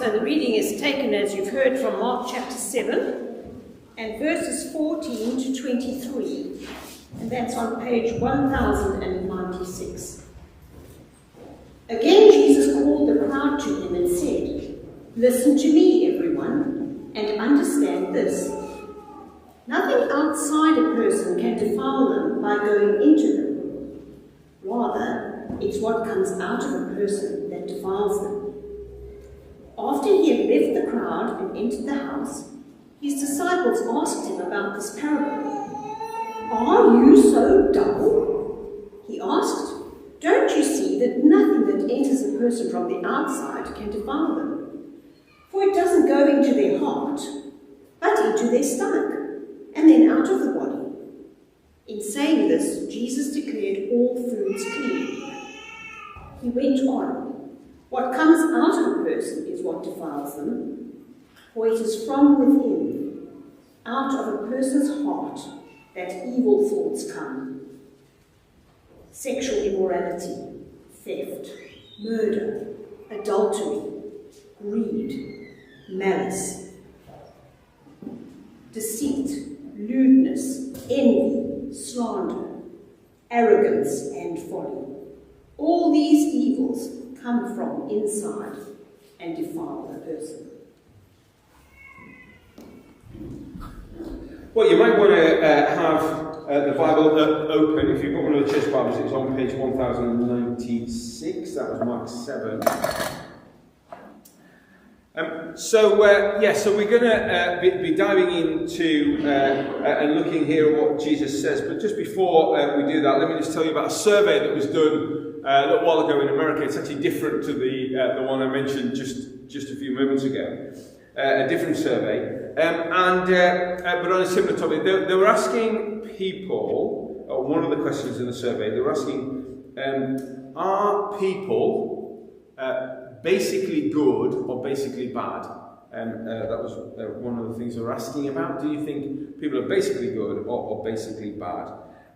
So the reading is taken, as you've heard, from Mark chapter 7 and verses 14 to 23. And that's on page 1096. Again Jesus called the crowd to him and said, "Listen to me, everyone, and understand this. Nothing outside a person can defile them by going into them. Rather, it's what comes out of a person that defiles them." After he had left the crowd and entered the house, his disciples asked him about this parable. "Are you so dull?" he asked. "Don't you see that nothing that enters a person from the outside can defile them? For it doesn't go into their heart, but into their stomach, and then out of the body." In saying this, Jesus declared all foods clean. He went on, "What comes out of a person is what defiles them, for it is from within, out of a person's heart, that evil thoughts come. Sexual immorality, theft, murder, adultery, greed, malice, deceit, lewdness, envy, slander, arrogance, and folly. All these evils come from inside and defile the person." Well, you might want to have the Bible open. If you've got one of the church Bibles, it's on page 1096. That was Mark 7. So we're going to be diving into and looking here at what Jesus says. But just before we do that, let me just tell you about a survey that was done a little while ago in America. It's actually different to the one I mentioned just a few moments ago. A different survey, but on a similar topic. They were asking people, one of the questions in the survey, they were asking, are people basically good or basically bad? That was one of the things they were asking about. Do you think people are basically good or basically bad?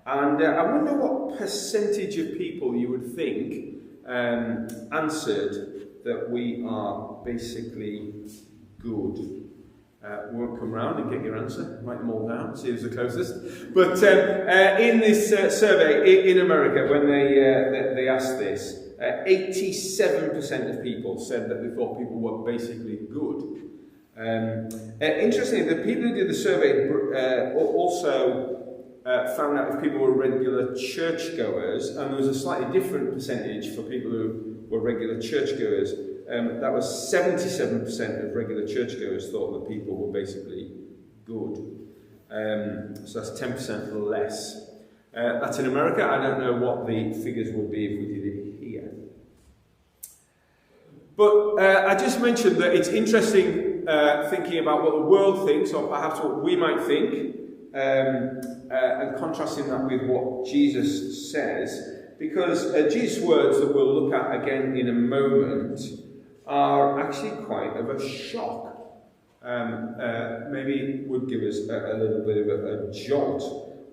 And I wonder what percentage of people you would think answered that we are basically good. We won't come round and get your answer, write them all down, see who's the closest. But in this survey in America, when they asked this, 87% of people said that they thought people were basically good. Interestingly, the people who did the survey also found out if people were regular churchgoers, and there was a slightly different percentage for people who were regular churchgoers. That was 77% of regular churchgoers thought that people were basically good. So that's 10% less. That's in America. I don't know what the figures would be if we did it here. But I just mentioned that it's interesting thinking about what the world thinks, or perhaps what we might think, and contrasting that with what Jesus says, because Jesus' words that we'll look at again in a moment are actually quite of a shock. Maybe would give us a little bit of a jolt,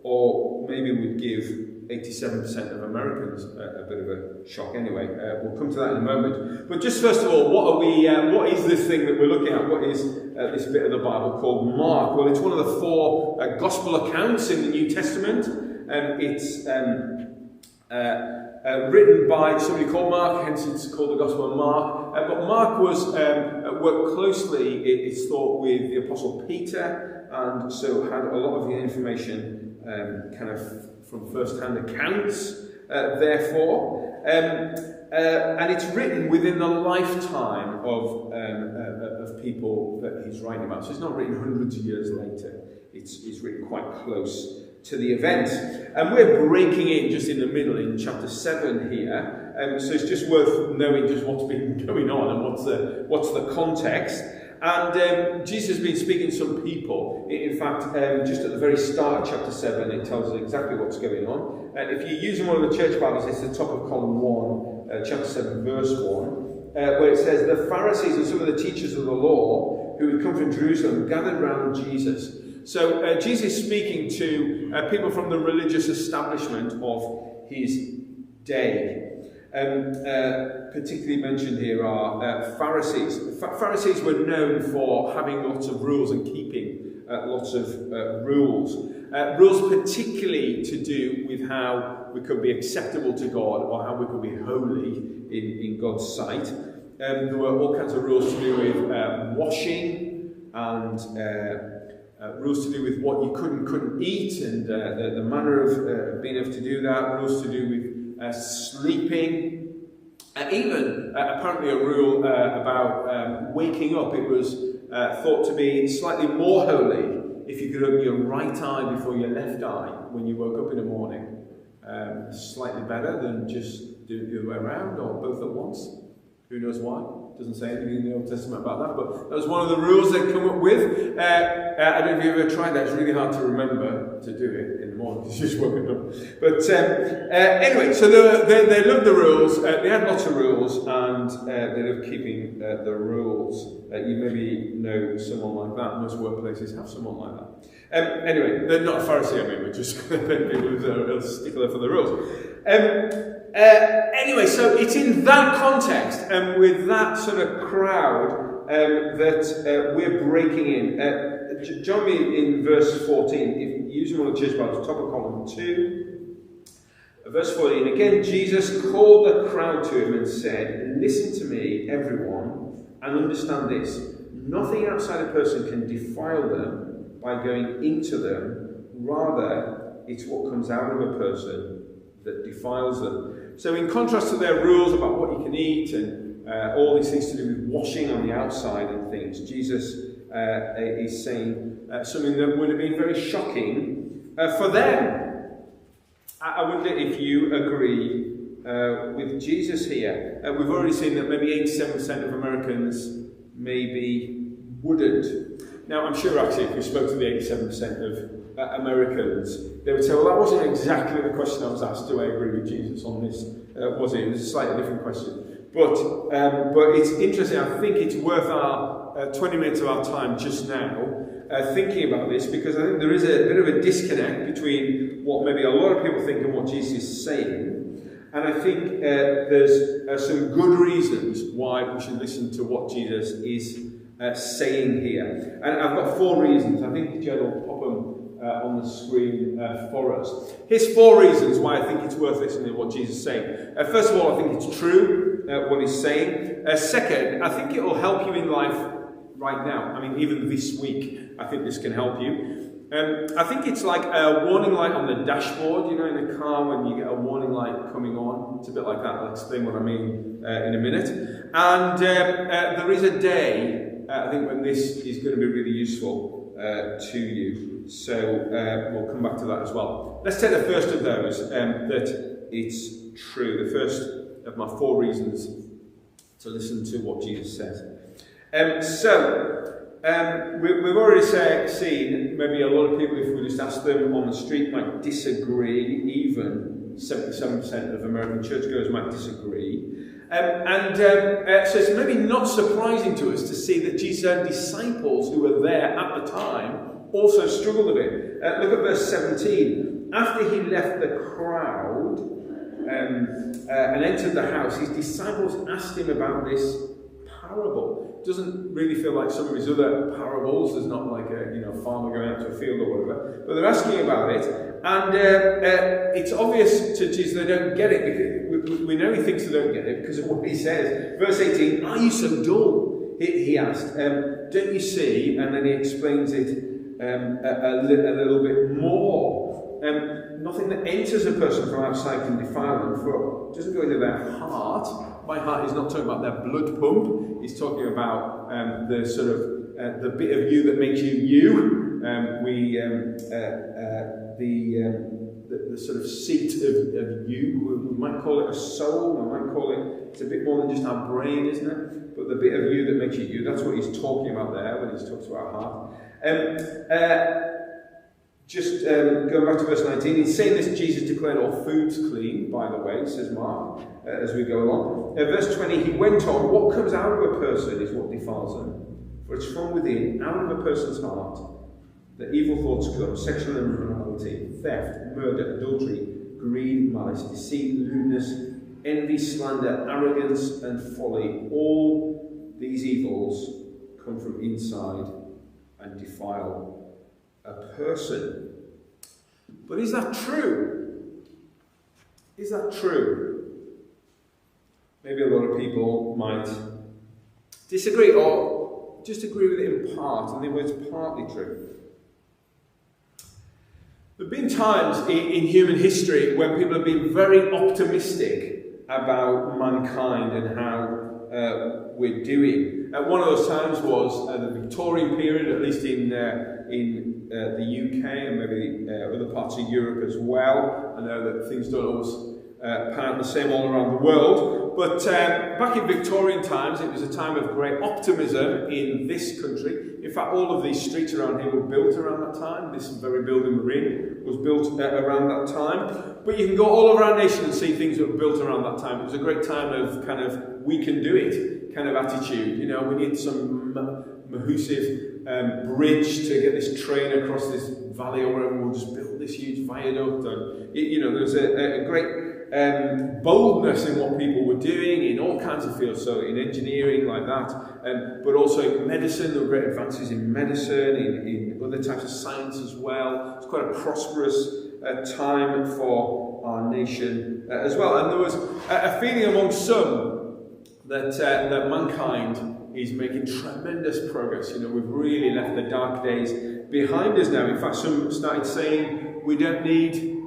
or maybe would give 87% of Americans a bit of a shock anyway. We'll come to that in a moment. But just first of all, what is this thing that we're looking at? What is this bit of the Bible called Mark? Well, it's one of the four gospel accounts in the New Testament. It's written by somebody called Mark, hence it's called the Gospel of Mark. But Mark was worked closely, it's thought, with the Apostle Peter, and so had a lot of the information kind of from first-hand accounts, therefore. And it's written within the lifetime of people that he's writing about. So it's not written hundreds of years later. It's written quite close to the event. And we're breaking in just in the middle in chapter 7 here. So it's just worth knowing just what's been going on and what's the context. And Jesus has been speaking to some people. In fact, just at the very start of chapter 7, it tells us exactly what's going on. If you're using one of the church Bibles, it's the top of column 1, chapter 7, verse 1, where it says, "The Pharisees and some of the teachers of the law who had come from Jerusalem gathered round Jesus." So Jesus is speaking to people from the religious establishment of his day. particularly mentioned here are Pharisees. Pharisees were known for having lots of rules and keeping lots of rules. Rules particularly to do with how we could be acceptable to God or how we could be holy in God's sight. There were all kinds of rules to do with washing and rules to do with what you couldn't eat and the manner of being able to do that. Rules to do with sleeping. Even apparently a rule about waking up. It was thought to be slightly more holy if you could open your right eye before your left eye when you woke up in the morning. Slightly better than just doing it the other way around or both at once. Who knows why? Doesn't say anything in the Old Testament about that, but that was one of the rules they come up with. I don't know if you've ever tried that. It's really hard to remember to do it in the morning because you're just woken up. But anyway, so they loved the rules. They had lots of rules, and they loved keeping the rules. You maybe know someone like that. Most workplaces have someone like that. Anyway, they're not a Pharisee, I mean, but just people who are a stickler for the rules. Anyway, so it's in that context and with that sort of crowd that we're breaking in. Join me in verse 14. If you use one of the church Bibles, top of column 2. Verse 14. Again, Jesus called the crowd to him and said, "Listen to me, everyone, and understand this. Nothing outside a person can defile them by going into them. Rather, it's what comes out of a person that defiles them." So in contrast to their rules about what you can eat and all these things to do with washing on the outside and things, Jesus is saying something that would have been very shocking for them. I wonder if you agree with Jesus here. We've already seen that maybe 87% of Americans maybe wouldn't. Now, I'm sure actually if we spoke to the 87% of Americans, they would say, well, that wasn't exactly the question I was asked. Do I agree with Jesus on this? Was it? It was a slightly different question. But it's interesting. I think it's worth our 20 minutes of our time just now thinking about this, because I think there is a bit of a disconnect between what maybe a lot of people think and what Jesus is saying. And I think there's some good reasons why we should listen to what Jesus is saying here. And I've got 4 reasons. I think Jed will pop them on the screen for us. Here's 4 reasons why I think it's worth listening to what Jesus is saying. First of all, I think it's true what he's saying. Second, I think it will help you in life right now. I mean, even this week, I think this can help you. I think it's like a warning light on the dashboard, you know, in the car when you get a warning light coming on. It's a bit like that. I'll explain what I mean in a minute. And there is a day, I think, when this is going to be really useful to you. So we'll come back to that as well. Let's take the first of those, that it's true. The first of my 4 reasons to listen to what Jesus says. We've already seen maybe a lot of people, if we just ask them on the street, might disagree. Even 77% of American churchgoers might disagree. So it's maybe not surprising to us to see that Jesus' own disciples who were there at the time also struggled a bit. Look at verse 17. After he left the crowd and entered the house, his disciples asked him about this parable. It doesn't really feel like some of his other parables. There's not like a farmer going out to a field or whatever. But they're asking about it. And it's obvious to Jesus they don't get it. Because we know he thinks they don't get it because of what he says. Verse 18, "Are you so dull?" He asked. "Don't you see?" And then he explains it a little bit more. Nothing that enters a person from outside can defile them, for it doesn't go into their heart. By heart, he's not talking about their blood pump. He's talking about the sort of the bit of you that makes you you. The sort of seat of you. We might call it a soul. We might call it. It's a bit more than just our brain, isn't it? But the bit of you that makes you you. That's what he's talking about there when he talks about heart. Going back to verse 19, in saying this, Jesus declared all foods clean, by the way, says Mark, as we go along. Verse 20, he went on, what comes out of a person is what defiles them. For it's from within, out of a person's heart, that evil thoughts come, sexual immorality, theft, murder, adultery, greed, malice, deceit, lewdness, envy, slander, arrogance, and folly. All these evils come from inside and defile a person. But is that true? Is that true? Maybe a lot of people might disagree or just agree with it in part, and think it's partly true. There have been times in human history when people have been very optimistic about mankind and how we're doing. One of those times was the Victorian period, at least in the UK and maybe other parts of Europe as well. I know that things don't always pan out the same all around the world, but back in Victorian times it was a time of great optimism in this country. In fact, all of these streets around here were built around that time. This very building we're in was built around that time. But you can go all over our nation and see things that were built around that time. It was a great time of kind of we can do it kind of attitude. You know, we need some massive bridge to get this train across this valley or whatever. We'll just build this huge viaduct. And you know, there's a great boldness in what people were doing in all kinds of fields, so in engineering like that, but also in medicine. There were great advances in medicine, in other types of science as well. It's quite a prosperous time for our nation as well. And there was a feeling among some that mankind is making tremendous progress. You know, we've really left the dark days behind us now. In fact, some started saying we don't need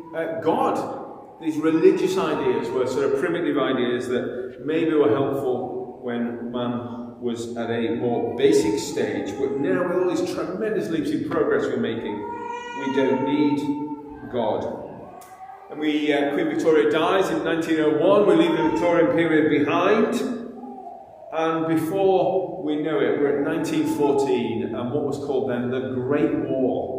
God. These religious ideas were sort of primitive ideas that maybe were helpful when man was at a more basic stage, but now with all these tremendous leaps in progress we're making, we don't need God. And Queen Victoria dies in 1901, we leave the Victorian period behind, and before we know it, we're at 1914 and what was called then the Great War.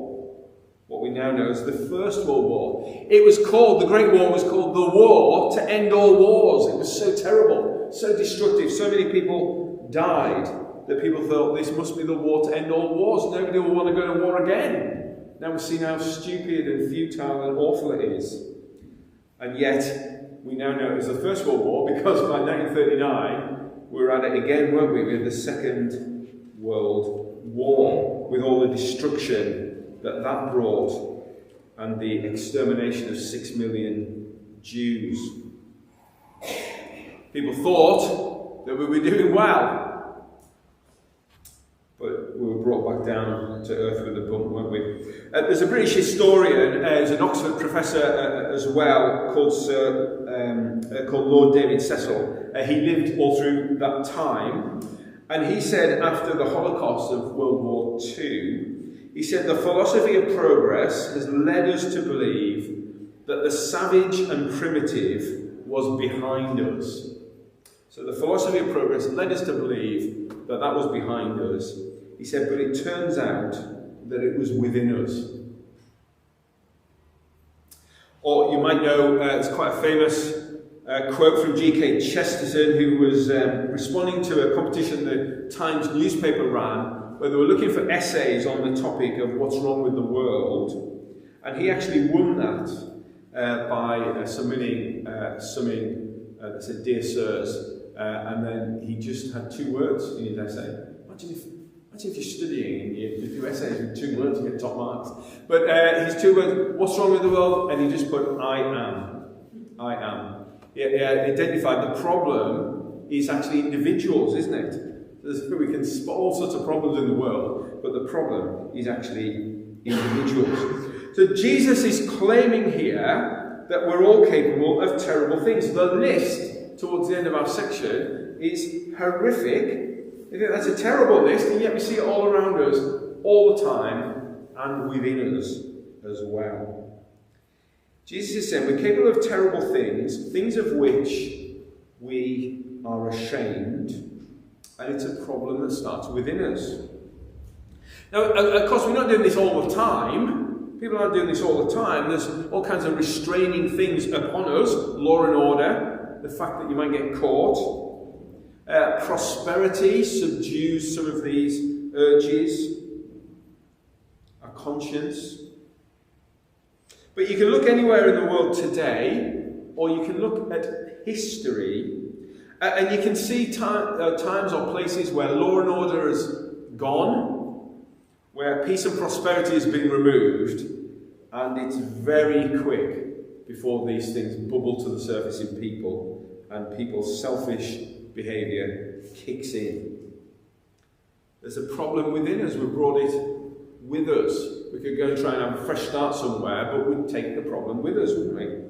What we now know as the First World War. It was called, the Great War was called the war to end all wars. It was so terrible, so destructive. So many people died that people thought this must be the war to end all wars. Nobody will want to go to war again. Now we see how stupid and futile and awful it is. And yet, we now know it as the First World War because by 1939, we were at it again, weren't we? We had the Second World War with all the destruction that brought and the extermination of 6 million Jews. People thought that we were doing well, but we were brought back down to earth with a bump, weren't we? There's a British historian, there's an Oxford professor as well, called Lord David Cecil. He lived all through that time, and he said after the Holocaust of World War II, he said, the philosophy of progress has led us to believe that the savage and primitive was behind us. So the philosophy of progress led us to believe that that was behind us. He said, but it turns out that it was within us. Or you might know, it's quite a famous quote from G.K. Chesterton, who was responding to a competition the Times newspaper ran, where they were looking for essays on the topic of what's wrong with the world, and he actually won that by submitting, they said, "Dear Sirs," and then he just had 2 words in his essay. Imagine if you're studying and you do essays with 2 words, you get top marks. But his 2 words, what's wrong with the world? And he just put, I am. I am. He identified the problem is actually individuals, isn't it? We can spot all sorts of problems in the world, but the problem is actually individuals. So Jesus is claiming here that we're all capable of terrible things. The list towards the end of our section is horrific. I think that's a terrible list, and yet we see it all around us all the time and within us as well. Jesus is saying we're capable of terrible things, things of which we are ashamed. And it's a problem that starts within us. Now, of course, we're not doing this all the time. People aren't doing this all the time. There's all kinds of restraining things upon us. Law and order. The fact that you might get caught. Prosperity subdues some of these urges. Our conscience. But you can look anywhere in the world today or you can look at history, and you can see times or places where law and order has gone, where peace and prosperity has been removed, and it's very quick before these things bubble to the surface in people, and people's selfish behaviour kicks in. There's a problem within us. We brought it with us. We could go and try and have a fresh start somewhere, but we'd take the problem with us, wouldn't we?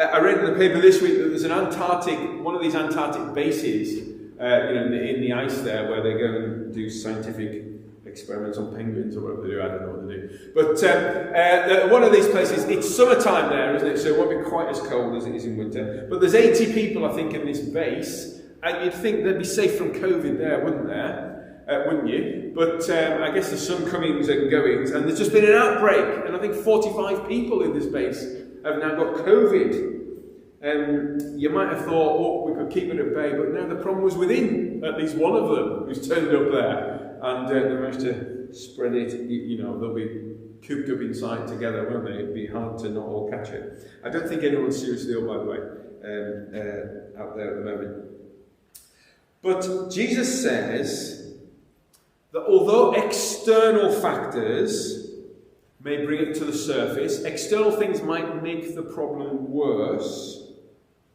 I read in the paper this week that there's one of these Antarctic bases, in the ice there, where they go and do scientific experiments on penguins or whatever they do. I don't know what they do. But one of these places, it's summertime there, isn't it? So it won't be quite as cold as it is in winter. But there's 80 people, I think, in this base, and you'd think they'd be safe from COVID there, wouldn't you? But I guess there's some comings and goings, and there's just been an outbreak, and I think 45 people in this base have now got COVID. You might have thought, we could keep it at bay, but no, the problem was within at least one of them who's turned up there, and they managed to spread it. They'll be cooped up inside together, won't they? It'd be hard to not all catch it. I don't think anyone's seriously ill, by the way, out there at the moment. But Jesus says that although external factors may bring it to the surface, external things might make the problem worse,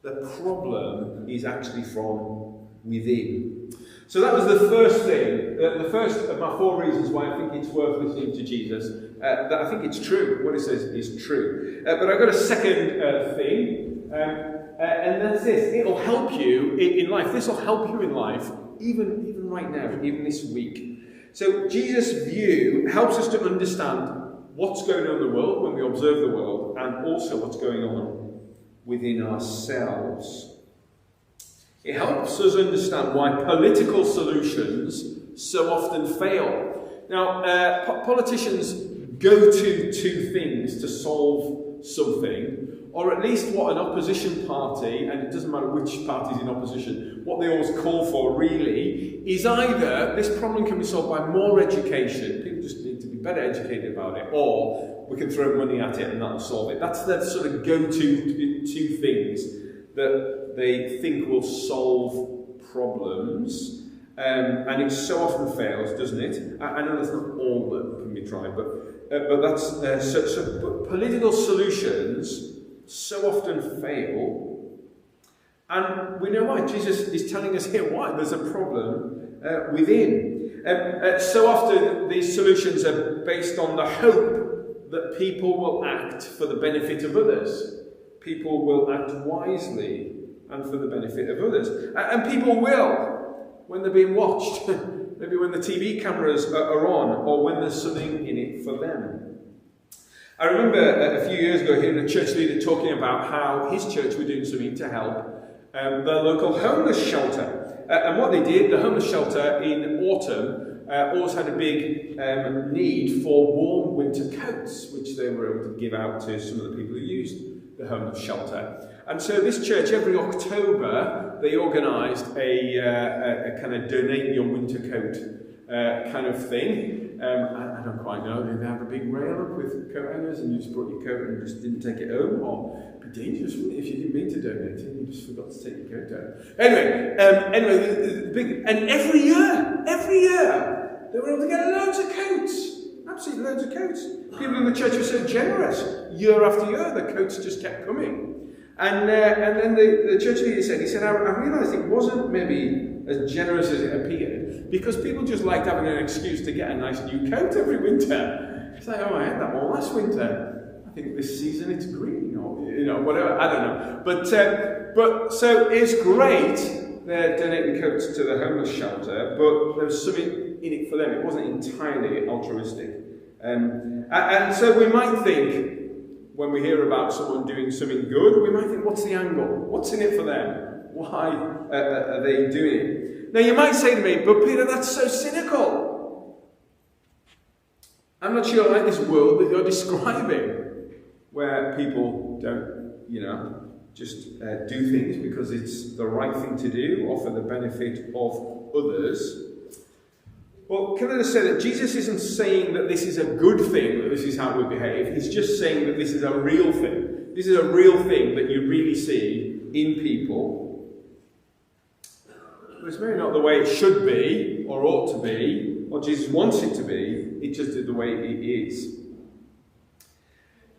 the problem is actually from within. So that was the first thing, the first of my 4 reasons why I think it's worth listening to Jesus, that I think it's true. What he says is true. But I've got a second thing, and that's this. It'll help you in life. This will help you in life, even right now, even this week. So Jesus' view helps us to understand what's going on in the world when we observe the world, and also what's going on within ourselves. It helps us understand why political solutions so often fail. Now, politicians go to 2 things to solve something, or at least what an opposition party, and it doesn't matter which party's in opposition, what they always call for really is either this problem can be solved by more education, people just need to be better educated about it, or we can throw money at it and that'll solve it. That's the sort of go-to 2 things that they think will solve problems, and it so often fails, doesn't it? I know that's not all that can be tried, but that's but political solutions so often fail, and we know why. Jesus is telling us here why. There's a problem within. So often these solutions are based on the hope that people will act for the benefit of others. People will act wisely and for the benefit of others. And people will, when they're being watched, maybe when the TV cameras are on, or when there's something in it for them. I remember a few years ago hearing a church leader talking about how his church were doing something to help the local homeless shelter. And what they did, the homeless shelter in autumn always had a big need for warm winter coats, which they were able to give out to some of the people who used the homeless shelter. And so this church, every October, they organised a kind of donate your winter coat kind of thing. I don't quite know. Did they have a big rail up with coat hangers and you just brought your coat and just didn't take it home? Or it'd be dangerous, wouldn't it, if you didn't mean to donate it and you just forgot to take your coat down? Anyway, big, and every year, they were able to get loads of coats. Absolutely loads of coats. People in the church were so generous. Year after year, the coats just kept coming. And then the church leader said, I realised it wasn't maybe as generous as it appeared, because people just liked having an excuse to get a nice new coat every winter. It's like, I had that one last winter. I think this season it's green, or whatever. I don't know. But so it's great. They're donating coats to the homeless shelter, but there was something in it for them. It wasn't entirely altruistic. And so we might think, when we hear about someone doing something good, we might think, what's the angle? What's in it for them? Why are they doing it? Now you might say to me, but Peter, that's so cynical. I'm not sure I like this world that you're describing, where people don't, just do things because it's the right thing to do or for the benefit of others. Well, can I just say that Jesus isn't saying that this is a good thing, that this is how we behave. He's just saying that this is a real thing. This is a real thing that you really see in people. But it's maybe not the way it should be, or ought to be, or Jesus wants it to be. It's just the way it is.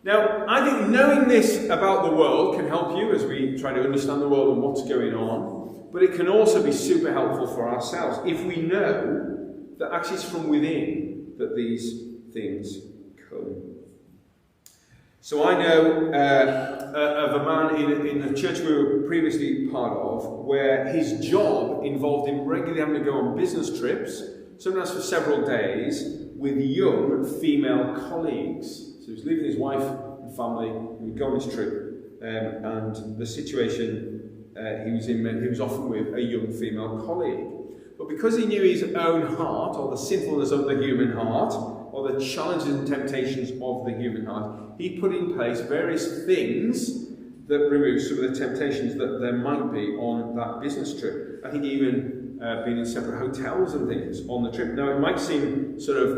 Now, I think knowing this about the world can help you as we try to understand the world and what's going on. But it can also be super helpful for ourselves if we know that actually it's from within that these things come. So I know of a man in the church we were previously part of, where his job involved him regularly having to go on business trips, sometimes for several days, with young female colleagues. So he was leaving his wife and family, he would go on this trip, and the situation he was in, he was often with a young female colleague. But because he knew his own heart, or the sinfulness of the human heart, or the challenges and temptations of the human heart, he put in place various things that remove some of the temptations that there might be on that business trip. I think even being in separate hotels and things on the trip. Now, it might seem sort of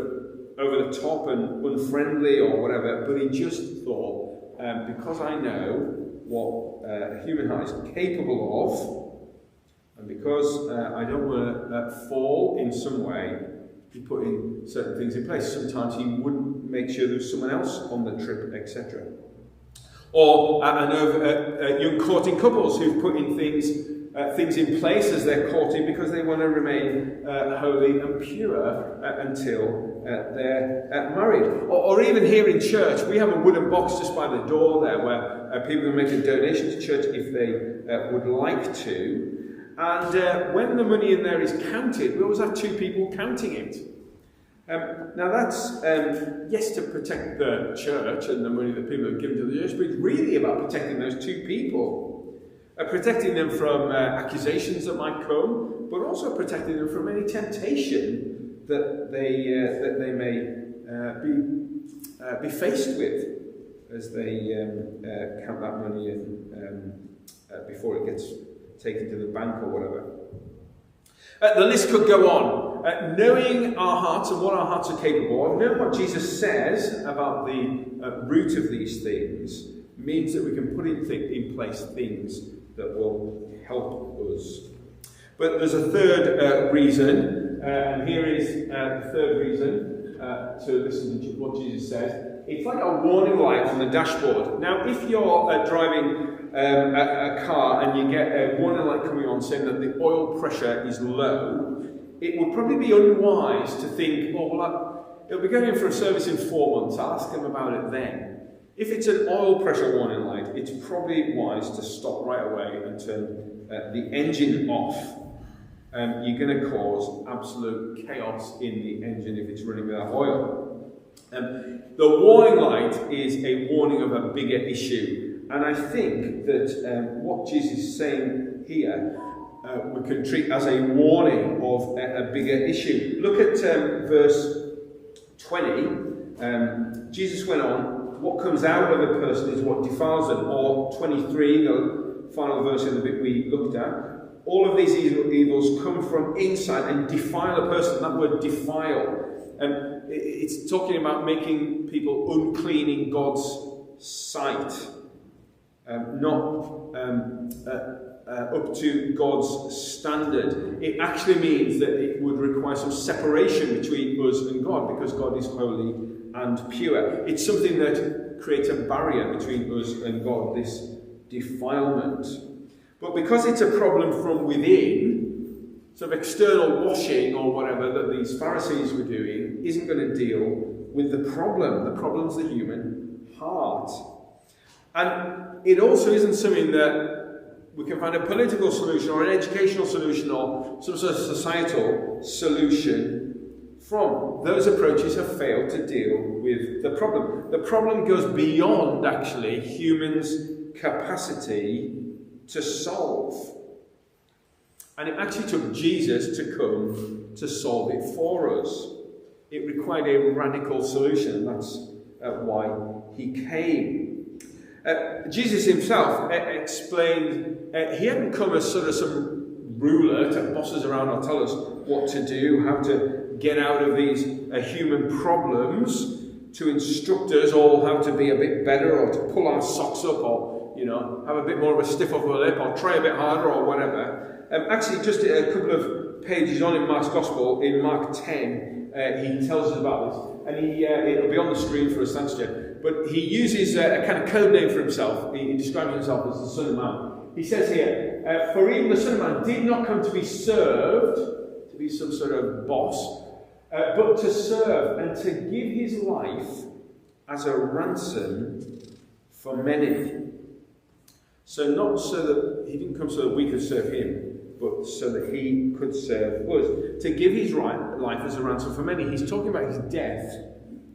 over the top and unfriendly or whatever, but he just thought, because I know what a human heart is capable of, and because I don't want to fall in some way, he put in certain things in place. Sometimes he wouldn't make sure there was someone else on the trip, etc. Or I know of young courting couples who've put in things in place as they're courting because they want to remain holy and pure until they're married. Or even here in church, we have a wooden box just by the door there where people can make a donation to church if they would like to. And when the money in there is counted, we always have two people counting it. Now that's, yes, to protect the church and the money that people have given to the church, but it's really about protecting those two people. Protecting them from accusations that might come, but also protecting them from any temptation that they may be faced with as they count that money in, before it gets taken to the bank or whatever. The list could go on. Knowing our hearts and what our hearts are capable of, knowing what Jesus says about the root of these things, means that we can put in place things that will help us. But there's a third reason, and here is the third reason to listen to what Jesus says. It's like a warning light on the dashboard. Now, if you're driving a car and you get a warning light coming on saying that the oil pressure is low, it would probably be unwise to think, oh, well, it'll be going in for a service in 4 months, I'll ask them about it then. If it's an oil pressure warning light, it's probably wise to stop right away and turn the engine off. You're going to cause absolute chaos in the engine if it's running without oil. The warning light is a warning of a bigger issue. And I think that what Jesus is saying here we can treat as a warning of a bigger issue. Look at verse 20. Jesus went on, what comes out of a person is what defiles them. Or 23, the final verse in the bit we looked at. All of these evils come from inside and defile a person. That word defile. It's talking about making people unclean in God's sight. Not up to God's standard. It actually means that it would require some separation between us and God, because God is holy and pure. It's something that creates a barrier between us and God, this defilement. But because it's a problem from within, sort of external washing or whatever that these Pharisees were doing isn't going to deal with the problem. The problem's the human heart. And it also isn't something that we can find a political solution or an educational solution or some sort of societal solution from. Those approaches have failed to deal with the problem. The problem goes beyond, actually, humans' capacity to solve. And it actually took Jesus to come to solve it for us. It required a radical solution. That's why he came. Jesus himself explained he hadn't come as sort of some ruler to boss us around or tell us what to do, how to get out of these human problems. to instruct us all how to be a bit better, or to pull our socks up, or have a bit more of a stiff upper lip, or try a bit harder, or whatever. Actually, just a couple of pages on in Mark's Gospel, in Mark 10, he tells us about this, and it'll be on the screen for us, thanks, Jeff. But he uses a kind of code name for himself. He describes himself as the Son of Man. He says here, "For even the Son of Man did not come to be served," to be some sort of boss, "but to serve and to give his life as a ransom for many." So not so that he didn't come so that we could serve him, but so that he could serve us. To give his life as a ransom for many. He's talking about his death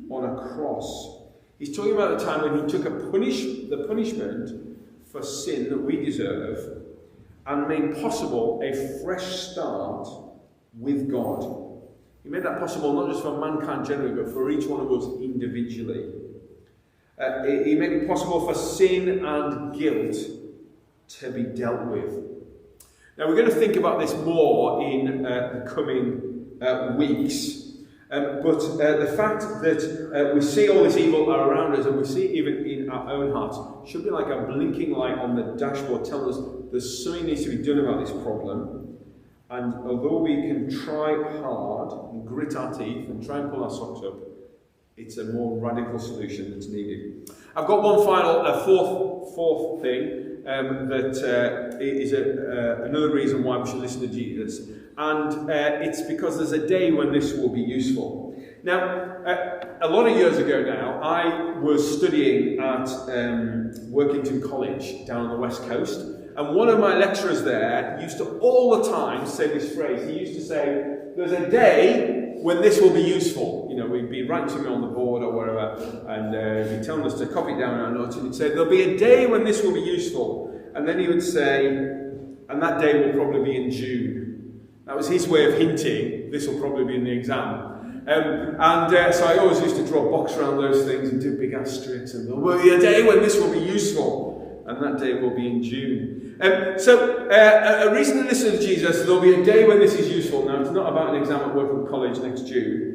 on a cross. He's talking about the time when he took the punishment for sin that we deserve and made possible a fresh start with God. He made that possible not just for mankind generally, but for each one of us individually. He made it possible for sin and guilt to be dealt with. Now we're going to think about this more in the coming weeks. But the fact that we see all this evil around us, and we see it even in our own hearts, should be like a blinking light on the dashboard telling us there's something needs to be done about this problem. And although we can try hard and grit our teeth and try and pull our socks up, it's a more radical solution that's needed. I've got one final, fourth thing that is another reason why we should listen to Jesus. And it's because there's a day when this will be useful. Now, a lot of years ago now, I was studying at Workington College down on the West Coast. And one of my lecturers there used to all the time say this phrase. He used to say, "There's a day when this will be useful." We'd be writing to me on the board or wherever, and he'd be telling us to copy it down in our notes, and he'd say, "There'll be a day when this will be useful." And then he would say, "And that day will probably be in June." That was his way of hinting this will probably be in the exam. So I always used to draw a box around those things and do big asterisks, and there will be a day when this will be useful, and that day will be in June. A reason to listen to Jesus, there'll be a day when this is useful. Now, it's not about an exam at Working College next June.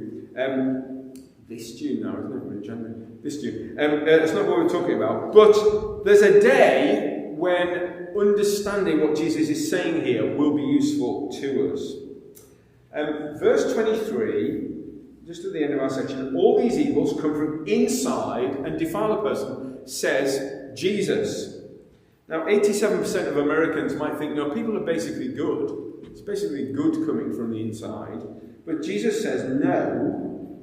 This June now, isn't it? We're in January. This June. It's not what we're talking about. But there's a day when understanding what Jesus is saying here will be useful to us. Verse 23, just at the end of our section, "All these evils come from inside and defile a person," says Jesus. Now, 87% of Americans might think, no, people are basically good. It's basically good coming from the inside. But Jesus says, no,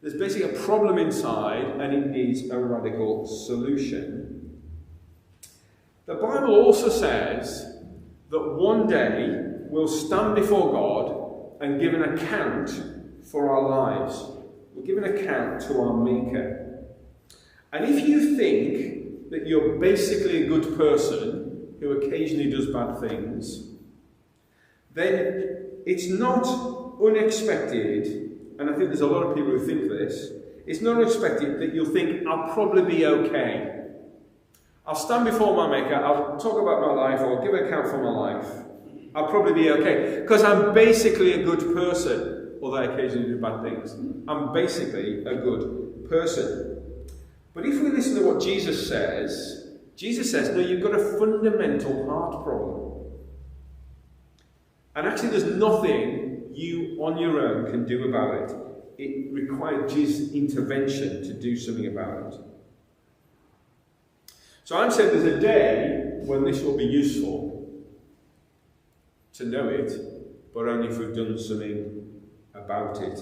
there's basically a problem inside and it needs a radical solution. The Bible also says that one day we'll stand before God and give an account for our lives. We'll give an account to our Maker. And if you think that you're basically a good person who occasionally does bad things, then it's not unexpected, and I think there's a lot of people who think this, it's not unexpected that you'll think, I'll probably be okay. I'll stand before my Maker, I'll talk about my life, or give an account for my life. I'll probably be okay, because I'm basically a good person, although I occasionally do bad things. I'm basically a good person. But if we listen to what Jesus says, no, you've got a fundamental heart problem. And actually there's nothing you on your own can do about it. It required Jesus' intervention to do something about it. So I'm saying there's a day when this will be useful to know it, but only if we've done something about it.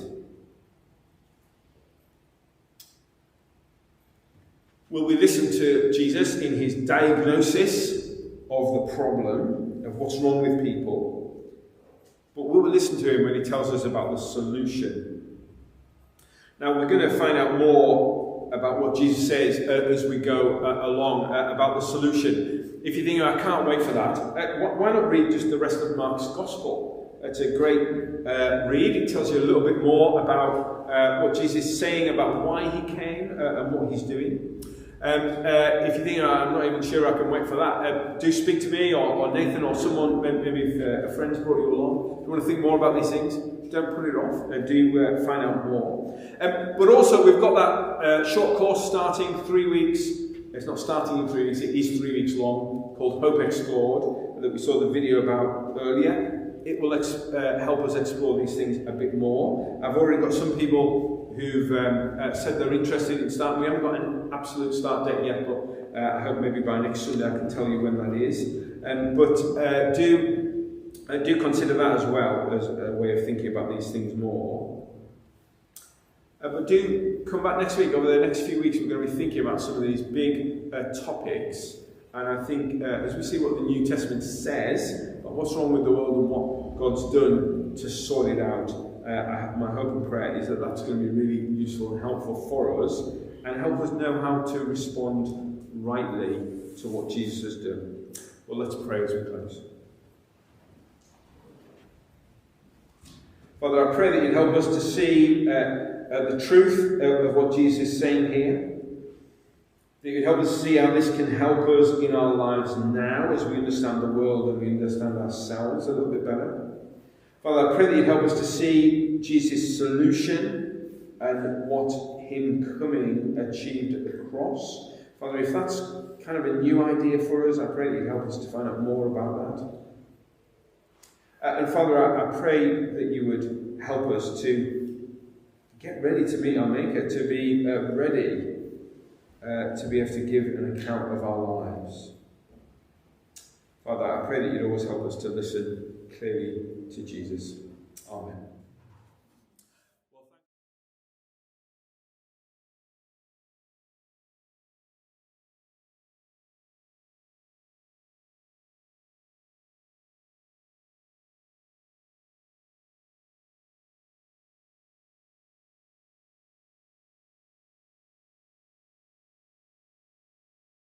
Will we listen to Jesus in his diagnosis of the problem, of what's wrong with people? But will we listen to him when he tells us about the solution? Now, we're going to find out more about what Jesus says as we go along about the solution. If you think, I can't wait for that, why not read just the rest of Mark's Gospel? It's a great read. It tells you a little bit more about what Jesus is saying about why he came and what he's doing. If you think, I'm not even sure I can wait for that, do speak to me or Nathan or someone, maybe if a friend's brought you along. If you want to think more about these things, don't put it off. Do find out more. But also, we've got that short course starting 3 weeks. It's not starting in 3 weeks, it is 3 weeks long, called Hope Explored, that we saw the video about earlier. It will help us explore these things a bit more. I've already got some people who've said they're interested in starting. We haven't got an absolute start date yet, but I hope maybe by next Sunday I can tell you when that is. But do consider that as well as a way of thinking about these things more. But do come back next week. Over the next few weeks, we're going to be thinking about some of these big topics. And I think as we see what the New Testament says, about what's wrong with the world and what God's done to sort it out, my hope and prayer is that that's going to be really useful and helpful for us, and help us know how to respond rightly to what Jesus has done. Well, let's pray as we close. Father, I pray that you'd help us to see the truth of what Jesus is saying here. That you'd help us see how this can help us in our lives now as we understand the world and we understand ourselves a little bit better. Father, I pray that you'd help us to see Jesus' solution and what him coming achieved at the cross. Father, if that's kind of a new idea for us, I pray that you'd help us to find out more about that. And Father, I pray that you would help us to get ready to meet our Maker, to be ready to be able to give an account of our lives. Father, I pray that you'd always help us to listen clearly to Jesus. Amen.